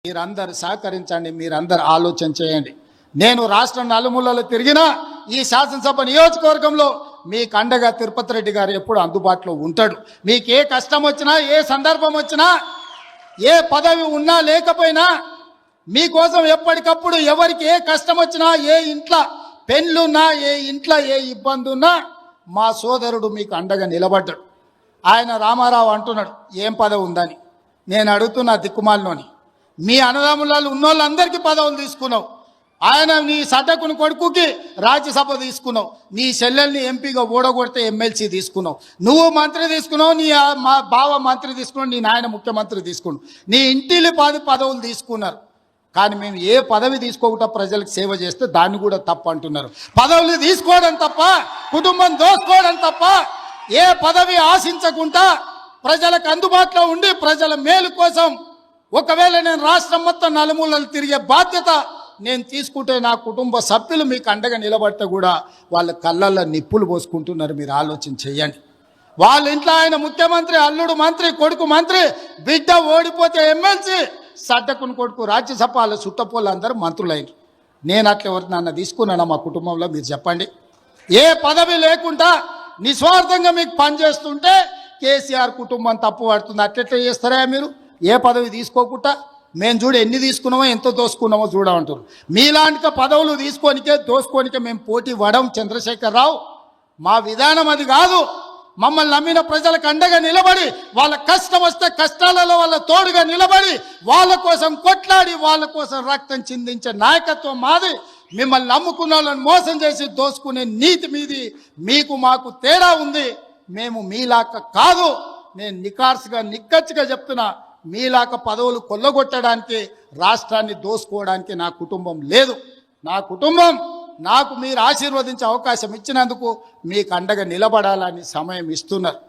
మీరందరూ సహకరించండి, మీరందరూ ఆలోచన చేయండి. నేను రాష్ట్ర నలుమూలలో తిరిగినా ఈ శాసనసభ నియోజకవర్గంలో మీకు అండగా తిరుపతి రెడ్డి గారు ఎప్పుడు అందుబాటులో ఉంటాడు. మీకు ఏ కష్టం వచ్చినా, ఏ సందర్భం వచ్చినా, ఏ పదవి ఉన్నా లేకపోయినా మీకోసం ఎప్పటికప్పుడు ఎవరికి ఏ కష్టం వచ్చినా, ఏ ఇంట్లో పెళ్ళున్నా, ఏ ఇంట్లో ఏ ఇబ్బంది ఉన్నా మా సోదరుడు మీకు అండగా నిలబడ్డాడు. ఆయన రామారావు అంటున్నాడు ఏం పదవి ఉందని. నేను అడుగుతున్నా దిక్కుమాలినోని, మీ అన్నదమ్ములలో ఉన్నోళ్ళందరికీ పదవులు తీసుకున్నావు. ఆయన నీ సడ్డకుని కొడుకుకి రాజ్యసభ తీసుకున్నావు, నీ చెల్లెల్ని ఎంపీగా ఓడగొడితే ఎమ్మెల్సీ తీసుకున్నావు, నువ్వు మంత్రి తీసుకున్నావు, నీ మా బావ మంత్రి తీసుకున్నావు, నీ నాయన ముఖ్యమంత్రి తీసుకున్నావు, నీ ఇంటిలి పదవులు తీసుకున్నారు. కానీ మేము ఏ పదవి తీసుకోకుండా ప్రజలకు సేవ చేస్తే దాన్ని కూడా తప్పు అంటున్నారు. పదవులు తీసుకోవడం తప్ప, కుటుంబం దోసుకోవడం తప్ప, ఏ పదవి ఆశించకుండా ప్రజలకు అందుబాటులో ఉండి ప్రజల మేలు కోసం ఒకవేళ నేను రాష్ట్రం మొత్తం నలుమూలలు తిరిగే బాధ్యత నేను తీసుకుంటే నా కుటుంబ సభ్యులు మీకు అండగా నిలబడితే కూడా వాళ్ళ కళ్ళల్లో నిప్పులు పోసుకుంటున్నారు. మీరు ఆలోచన చేయండి. వాళ్ళ ఇంట్లో ఆయన ముఖ్యమంత్రి, అల్లుడు మంత్రి, కొడుకు మంత్రి, బిడ్డ ఓడిపోతే ఎమ్మెల్సీ, సడ్డకుని కొడుకు రాజ్యసభ, వాళ్ళ చుట్టపోళ్ళు అందరూ మంత్రులైనరు. నేను అట్లా ఎవరినన్నా తీసుకున్నానా మా కుటుంబంలో? మీరు చెప్పండి. ఏ పదవి లేకుండా నిస్వార్థంగా మీకు పనిచేస్తుంటే కేసీఆర్ కుటుంబం తప్పు పడుతుంది. అట్లెట్లా చేస్తారా మీరు? ఏ పదవి తీసుకోకుండా మేము చూడు ఎన్ని తీసుకున్నామో ఎంత దోసుకున్నామో చూడమంటారు. మీలాంటి పదవులు తీసుకోనికే దోసుకోనికే మేము పోటీ పడం చంద్రశేఖరరావు. మా విధానం అది కాదు. మమ్మల్ని నమ్మిన ప్రజలకు అండగా నిలబడి, వాళ్ళ కష్టం వస్తే కష్టాలలో వాళ్ళ తోడుగా నిలబడి, వాళ్ళ కోసం కొట్లాడి, వాళ్ళ కోసం రక్తం చిందించే నాయకత్వం మాది. మిమ్మల్ని నమ్ముకున్న వాళ్ళని మోసం చేసి దోసుకునే నీతి మీది. మీకు మాకు తేడా ఉంది. మేము మీలాక కాదు. నేను నికార్సుగా నిక్కచ్చిగా చెప్తున్నా, మీలాక పదవులు కొల్లగొట్టడానికి, రాష్ట్రాన్ని దోసుకోవడానికి నా కుటుంబం లేదు. నా కుటుంబం నాకు మీరు ఆశీర్వదించే అవకాశం ఇచ్చినందుకు మీకు అండగా నిలబడాలని సమయం ఇస్తున్నారు.